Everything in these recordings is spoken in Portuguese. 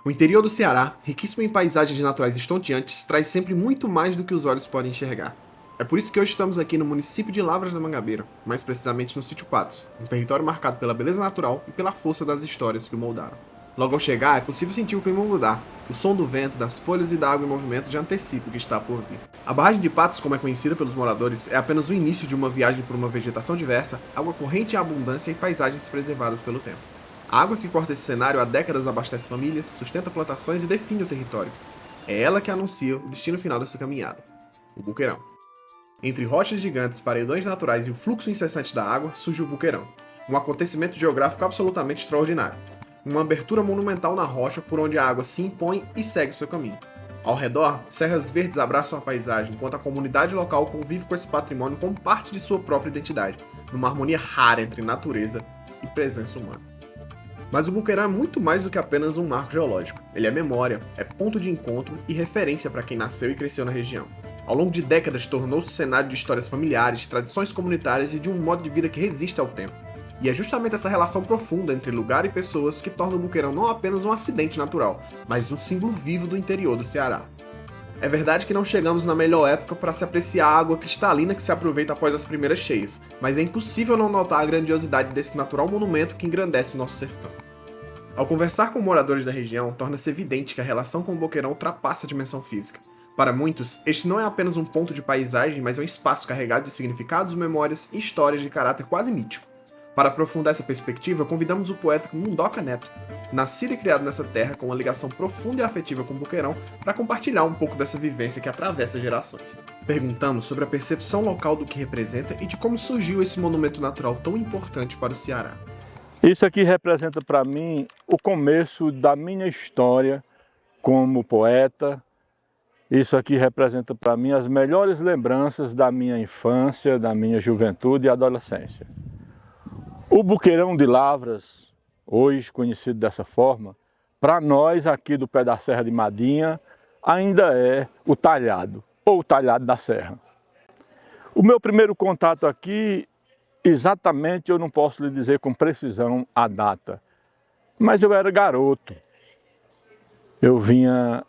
O interior do Ceará, riquíssimo em paisagens naturais estonteantes, traz sempre muito mais do que os olhos podem enxergar. É por isso que hoje estamos aqui no município de Lavras da Mangabeira, mais precisamente no sítio Patos, um território marcado pela beleza natural e pela força das histórias que o moldaram. Logo ao chegar, é possível sentir o clima mudar. O som do vento, das folhas e da água em movimento já antecipa o que está por vir. A barragem de Patos, como é conhecida pelos moradores, é apenas o início de uma viagem por uma vegetação diversa, água corrente em abundância e paisagens preservadas pelo tempo. A água que corta esse cenário há décadas abastece famílias, sustenta plantações e define o território. É ela que anuncia o destino final dessa caminhada: o Buqueirão. Entre rochas gigantes, paredões naturais e o fluxo incessante da água, surge o Buqueirão, um acontecimento geográfico absolutamente extraordinário. Uma abertura monumental na rocha por onde a água se impõe e segue o seu caminho. Ao redor, serras verdes abraçam a paisagem, enquanto a comunidade local convive com esse patrimônio como parte de sua própria identidade, numa harmonia rara entre natureza e presença humana. Mas o Buqueirão é muito mais do que apenas um marco geológico. Ele é memória, é ponto de encontro e referência para quem nasceu e cresceu na região. Ao longo de décadas, tornou-se cenário de histórias familiares, tradições comunitárias e de um modo de vida que resiste ao tempo. E é justamente essa relação profunda entre lugar e pessoas que torna o Buqueirão não apenas um acidente natural, mas um símbolo vivo do interior do Ceará. É verdade que não chegamos na melhor época para se apreciar a água cristalina que se aproveita após as primeiras cheias, mas é impossível não notar a grandiosidade desse natural monumento que engrandece o nosso sertão. Ao conversar com moradores da região, torna-se evidente que a relação com o Boqueirão ultrapassa a dimensão física. Para muitos, este não é apenas um ponto de paisagem, mas é um espaço carregado de significados, memórias e histórias de caráter quase mítico. Para aprofundar essa perspectiva, convidamos o poeta Mundoca Neto, nascido e criado nessa terra com uma ligação profunda e afetiva com o Boqueirão, para compartilhar um pouco dessa vivência que atravessa gerações. Perguntamos sobre a percepção local do que representa e de como surgiu esse monumento natural tão importante para o Ceará. Isso aqui representa para mim o começo da minha história como poeta. Isso aqui representa para mim as melhores lembranças da minha infância, da minha juventude e adolescência. O Buqueirão de Lavras, hoje conhecido dessa forma, para nós aqui do pé da Serra de Madinha, ainda é o talhado, ou o talhado da serra. O meu primeiro contato aqui, exatamente eu não posso lhe dizer com precisão a data, mas eu era garoto. Eu vinha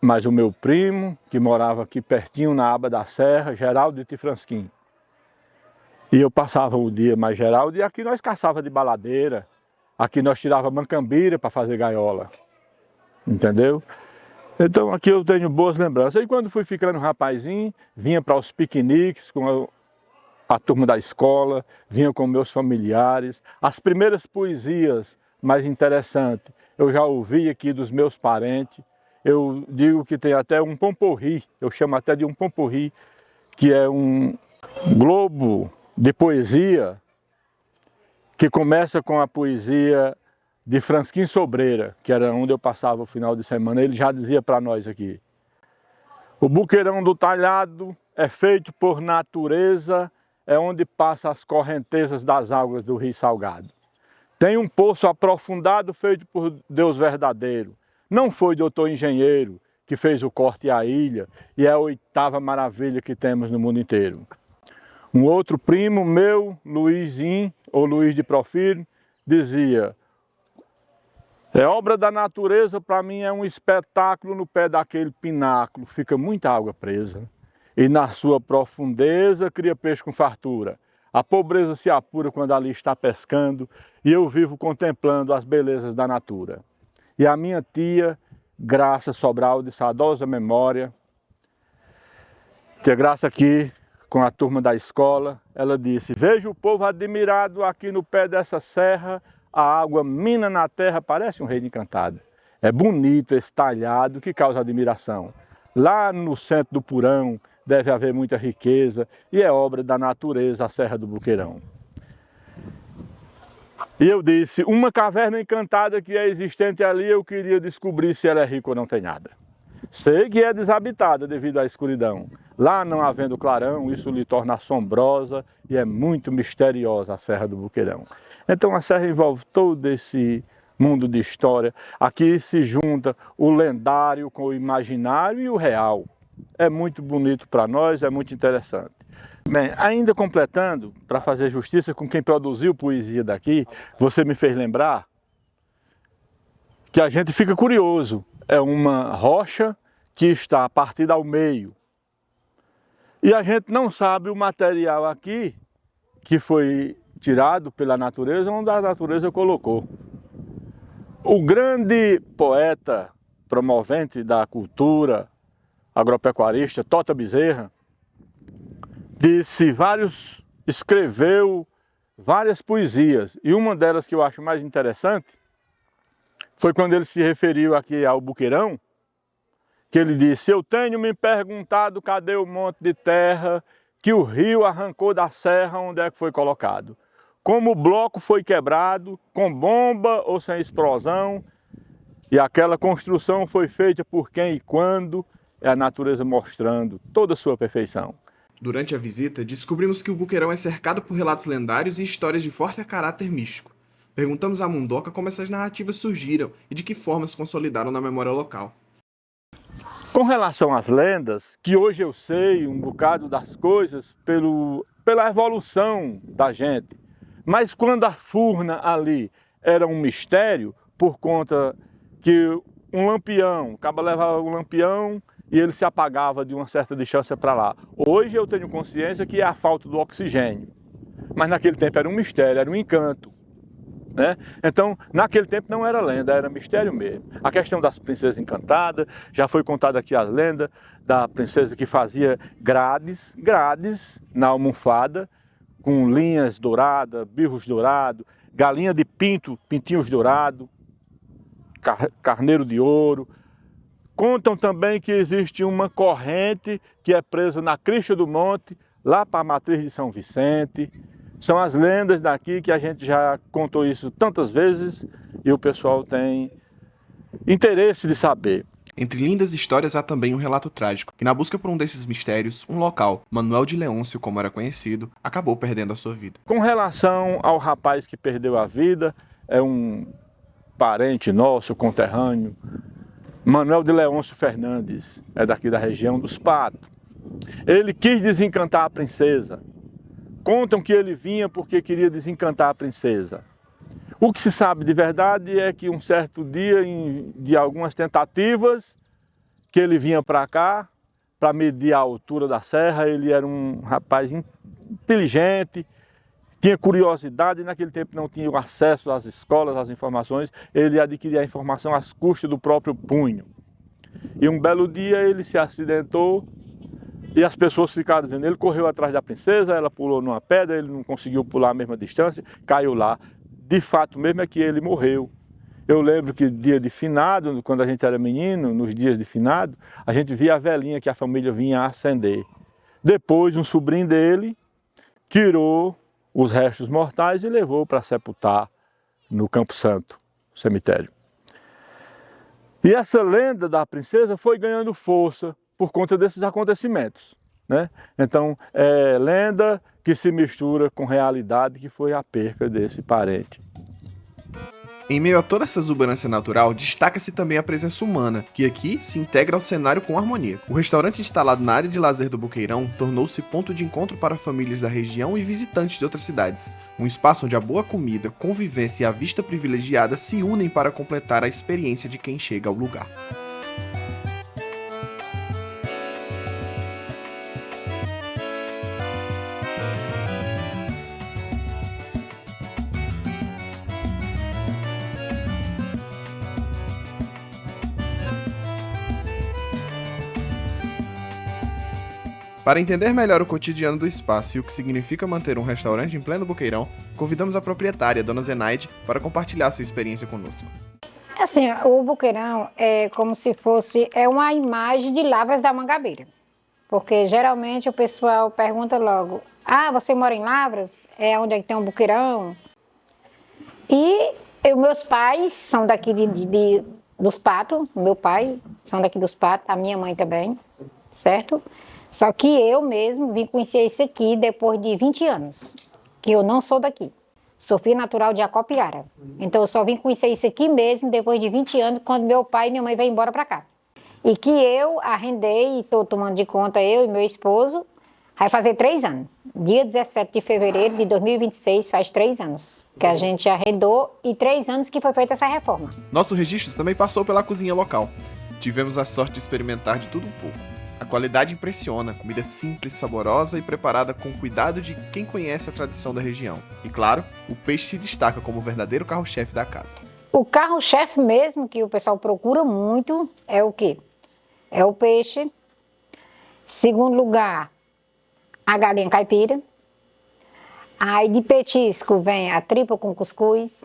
mais o meu primo, que morava aqui pertinho na aba da serra, Geraldo de Tifransquim. E eu passava o dia mais Geraldo, e aqui nós caçava de baladeira, aqui nós tirava mancambira para fazer gaiola, entendeu? Então aqui eu tenho boas lembranças. E quando fui ficando rapazinho, vinha para os piqueniques com a turma da escola, vinha com meus familiares. As primeiras poesias mais interessantes eu já ouvi aqui dos meus parentes. Eu digo que tem até um pomporri, eu chamo até de um pomporri, que é um globo de poesia que começa com a poesia de Fransquim Sobreira, que era onde eu passava o final de semana. Ele já dizia para nós aqui: o buqueirão do talhado é feito por natureza, é onde passa as correntezas das águas do Rio Salgado. Tem um poço aprofundado feito por Deus verdadeiro. Não foi doutor engenheiro que fez o corte à ilha e é a 8ª maravilha que temos no mundo inteiro. Um outro primo meu, Luizinho, ou Luiz de Profírio, dizia: é obra da natureza, para mim é um espetáculo no pé daquele pináculo, fica muita água presa. E na sua profundeza cria peixe com fartura. A pobreza se apura quando ali está pescando e eu vivo contemplando as belezas da natura. E a minha tia, Graça Sobral, de saudosa memória, tia Graça aqui com a turma da escola, ela disse: vejo o povo admirado aqui no pé dessa serra, a água mina na terra, parece um reino encantado. É bonito esse talhado que causa admiração. Lá no centro do Purão deve haver muita riqueza e é obra da natureza a Serra do Buqueirão. E eu disse: uma caverna encantada que é existente ali, eu queria descobrir se ela é rica ou não tem nada. Sei que é desabitada devido à escuridão. Lá não havendo clarão, isso lhe torna assombrosa e é muito misteriosa a Serra do Buqueirão. Então a serra envolve todo esse mundo de história. Aqui se junta o lendário com o imaginário e o real. É muito bonito para nós, é muito interessante. Bem, ainda completando, para fazer justiça com quem produziu poesia daqui, você me fez lembrar que a gente fica curioso. É uma rocha que está partida ao meio. E a gente não sabe o material aqui que foi tirado pela natureza, onde a natureza colocou. O grande poeta promovente da cultura agropecuarista, Tota Bezerra, escreveu várias poesias, e uma delas que eu acho mais interessante foi quando ele se referiu aqui ao buqueirão, que ele disse: eu tenho me perguntado cadê o monte de terra que o rio arrancou da serra onde é que foi colocado. Como o bloco foi quebrado, com bomba ou sem explosão, e aquela construção foi feita por quem e quando, é a natureza mostrando toda a sua perfeição. Durante a visita, descobrimos que o buqueirão é cercado por relatos lendários e histórias de forte caráter místico. Perguntamos a Mundoca como essas narrativas surgiram e de que forma se consolidaram na memória local. Com relação às lendas, que hoje eu sei um bocado das coisas pela evolução da gente, mas quando a furna ali era um mistério, por conta que um lampião, o cabo levava um lampião e ele se apagava de uma certa distância para lá. Hoje eu tenho consciência que é a falta do oxigênio, mas naquele tempo era um mistério, era um encanto. Né? Então, naquele tempo não era lenda, era mistério mesmo. A questão das princesas encantadas, já foi contada aqui a lenda da princesa que fazia grades na almofada, com linhas douradas, birros dourados, galinha de pinto, pintinhos dourados, carneiro de ouro. Contam também que existe uma corrente que é presa na crista do monte, lá para a matriz de São Vicente. São as lendas daqui que a gente já contou isso tantas vezes e o pessoal tem interesse de saber. Entre lindas histórias há também um relato trágico, que na busca por um desses mistérios, um local, Manuel de Leôncio, como era conhecido, acabou perdendo a sua vida. Com relação ao rapaz que perdeu a vida, é um parente nosso, conterrâneo, Manuel de Leôncio Fernandes, é daqui da região dos Patos. Ele quis desencantar a princesa. Contam que ele vinha porque queria desencantar a princesa. O que se sabe de verdade é que um certo dia, de algumas tentativas, que ele vinha para cá, para medir a altura da serra. Ele era um rapaz inteligente, tinha curiosidade, e naquele tempo não tinha acesso às escolas, às informações. Ele adquiria a informação às custas do próprio punho. E um belo dia ele se acidentou, e as pessoas ficaram dizendo, ele correu atrás da princesa, ela pulou numa pedra, ele não conseguiu pular a mesma distância, caiu lá. De fato mesmo é que ele morreu. Eu lembro que dia de finado, quando a gente era menino, nos dias de finado, a gente via a velinha que a família vinha acender. Depois um sobrinho dele tirou os restos mortais e levou para sepultar no Campo Santo, cemitério. E essa lenda da princesa foi ganhando força por conta desses acontecimentos, né? Então, é lenda que se mistura com realidade, que foi a perca desse parente. Em meio a toda essa exuberância natural, destaca-se também a presença humana, que aqui se integra ao cenário com harmonia. O restaurante instalado na área de lazer do Buqueirão tornou-se ponto de encontro para famílias da região e visitantes de outras cidades. Um espaço onde a boa comida, convivência e a vista privilegiada se unem para completar a experiência de quem chega ao lugar. Para entender melhor o cotidiano do espaço e o que significa manter um restaurante em pleno Buqueirão, convidamos a proprietária, Dona Zenaide, para compartilhar sua experiência conosco. Assim, o Buqueirão é como se fosse uma imagem de Lavras da Mangabeira. Porque geralmente o pessoal pergunta logo, você mora em Lavras? É onde é que tem um Buqueirão? E meus pais são daqui dos Patos, meu pai são daqui dos Patos, a minha mãe também, certo? Só que eu mesmo vim conhecer isso aqui depois de 20 anos, que eu não sou daqui. Sou filha natural de Acopiara. Então eu só vim conhecer isso aqui mesmo depois de 20 anos, quando meu pai e minha mãe vêm embora para cá. E que eu arrendei e estou tomando de conta, eu e meu esposo, Vai fazer 3 anos. Dia 17 de fevereiro de 2026 faz 3 anos que a gente arredou e 3 anos que foi feita essa reforma. Nosso registro também passou pela cozinha local. Tivemos a sorte de experimentar de tudo um pouco. A qualidade impressiona, comida simples, saborosa e preparada com cuidado de quem conhece a tradição da região. E claro, o peixe se destaca como o verdadeiro carro-chefe da casa. O carro-chefe mesmo que o pessoal procura muito é o quê? É o peixe. Segundo lugar, a galinha caipira. Aí de petisco vem a tripa com cuscuz.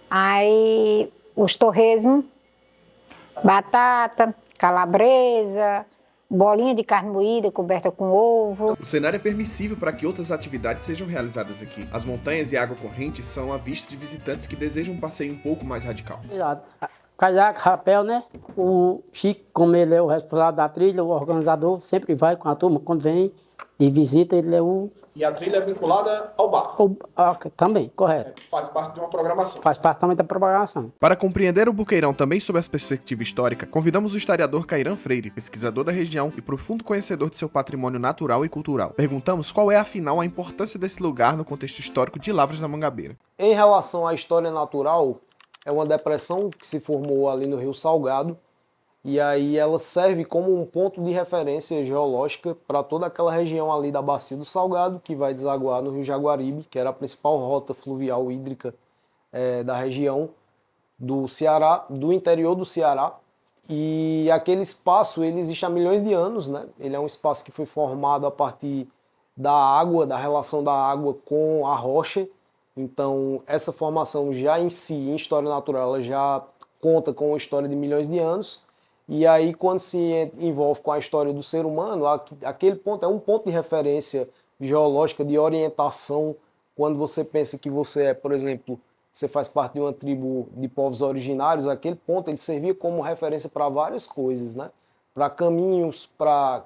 Aí os torresmos, batata, calabresa, bolinha de carne moída coberta com ovo. O cenário é permissível para que outras atividades sejam realizadas aqui. As montanhas e a água corrente são à vista de visitantes que desejam um passeio um pouco mais radical. Caiaque, rapel, né? O Chico, como ele é o responsável da trilha, o organizador, sempre vai com a turma. Quando vem de visita, ele é o... E a trilha é vinculada ao bar. Também, correto. Faz parte de uma programação. Faz parte também da programação. Para compreender o Boqueirão também sob a perspectiva histórica, convidamos o historiador Cairan Freire, pesquisador da região e profundo conhecedor de seu patrimônio natural e cultural. Perguntamos qual é, afinal, a importância desse lugar no contexto histórico de Lavras da Mangabeira. Em relação à história natural, é uma depressão que se formou ali no Rio Salgado, e aí ela serve como um ponto de referência geológica para toda aquela região ali da Bacia do Salgado, que vai desaguar no Rio Jaguaribe, que era a principal rota fluvial hídrica da região do Ceará, do interior do Ceará. E aquele espaço ele existe há milhões de anos, né? Ele é um espaço que foi formado a partir da água, da relação da água com a rocha. Então, essa formação já em si, em história natural, ela já conta com uma história de milhões de anos. E aí, quando se envolve com a história do ser humano, aquele ponto é um ponto de referência geológica, de orientação. Quando você pensa que você é, por exemplo, você faz parte de uma tribo de povos originários, aquele ponto ele servia como referência para várias coisas, né? Para caminhos, para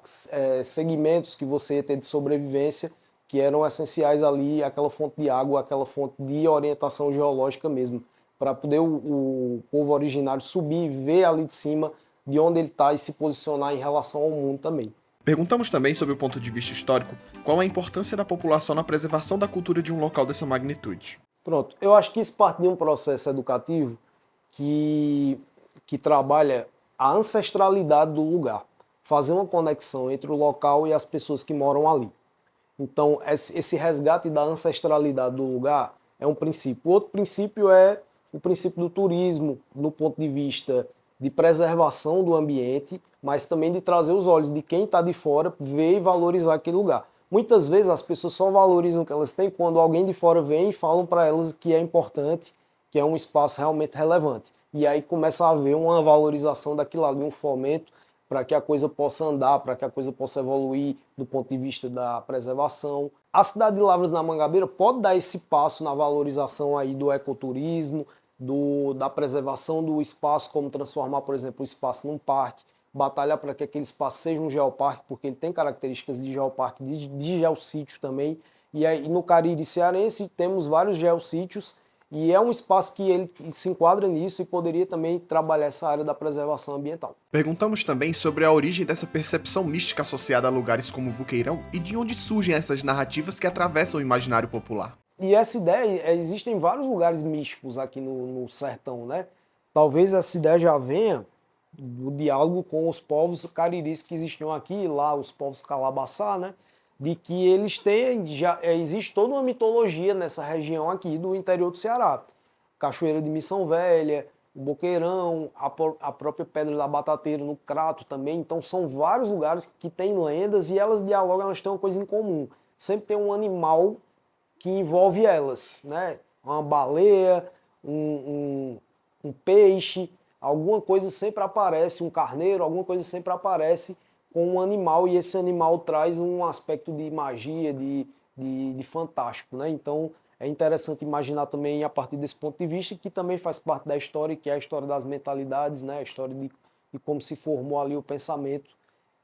segmentos que você ia ter de sobrevivência, que eram essenciais ali, aquela fonte de água, aquela fonte de orientação geológica mesmo, para poder o povo originário subir e ver ali de cima de onde ele está e se posicionar em relação ao mundo também. Perguntamos também, sob o ponto de vista histórico, qual a importância da população na preservação da cultura de um local dessa magnitude. Pronto, eu acho que isso parte de um processo educativo que trabalha a ancestralidade do lugar, fazer uma conexão entre o local e as pessoas que moram ali. Então, esse resgate da ancestralidade do lugar é um princípio. O outro princípio é o princípio do turismo, no ponto de vista de preservação do ambiente, mas também de trazer os olhos de quem está de fora, ver e valorizar aquele lugar. Muitas vezes as pessoas só valorizam o que elas têm quando alguém de fora vem e falam para elas que é importante, que é um espaço realmente relevante. E aí começa a haver uma valorização daquilo ali, um fomento para que a coisa possa andar, para que a coisa possa evoluir do ponto de vista da preservação. A cidade de Lavras da Mangabeira pode dar esse passo na valorização aí do ecoturismo, da preservação do espaço, como transformar, por exemplo, o espaço num parque, batalhar para que aquele espaço seja um geoparque, porque ele tem características de geoparque, de geossítio também. E aí no Cariri cearense temos vários geossítios, e é um espaço que ele se enquadra nisso e poderia também trabalhar essa área da preservação ambiental. Perguntamos também sobre a origem dessa percepção mística associada a lugares como o Boqueirão e de onde surgem essas narrativas que atravessam o imaginário popular. E essa ideia, existem vários lugares místicos aqui no sertão, né? Talvez essa ideia já venha do diálogo com os povos cariris que existiam aqui, lá os povos calabaçá, né? De que eles têm, existe toda uma mitologia nessa região aqui do interior do Ceará. Cachoeira de Missão Velha, o Boqueirão, a própria Pedra da Batateira no Crato também. Então são vários lugares que têm lendas e elas dialogam, elas têm uma coisa em comum. Sempre tem um animal que envolve elas, né? Uma baleia, um peixe, alguma coisa sempre aparece, um carneiro, alguma coisa sempre aparece com um animal, e esse animal traz um aspecto de magia, de fantástico, né? Então é interessante imaginar também a partir desse ponto de vista, que também faz parte da história, que é a história das mentalidades, né? A história de como se formou ali o pensamento,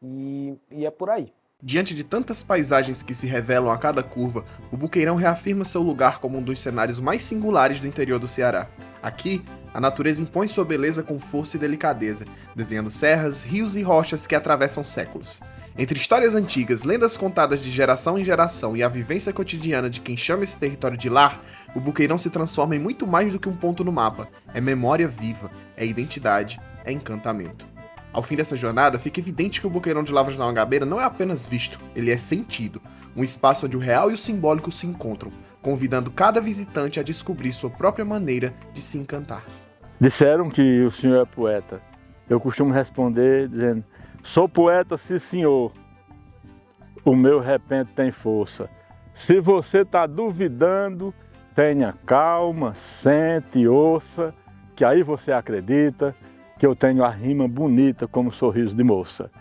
e é por aí. Diante de tantas paisagens que se revelam a cada curva, o Boqueirão reafirma seu lugar como um dos cenários mais singulares do interior do Ceará. Aqui, a natureza impõe sua beleza com força e delicadeza, desenhando serras, rios e rochas que atravessam séculos. Entre histórias antigas, lendas contadas de geração em geração e a vivência cotidiana de quem chama esse território de lar, o Boqueirão se transforma em muito mais do que um ponto no mapa. É memória viva, é identidade, é encantamento. Ao fim dessa jornada, fica evidente que o Boqueirão de Lavras da Mangabeira não é apenas visto, ele é sentido. Um espaço onde o real e o simbólico se encontram, convidando cada visitante a descobrir sua própria maneira de se encantar. Disseram que o senhor é poeta. Eu costumo responder dizendo: sou poeta, sim senhor. O meu repente tem força. Se você está duvidando, tenha calma, sente, ouça, que aí você acredita que eu tenho a rima bonita como sorriso de moça.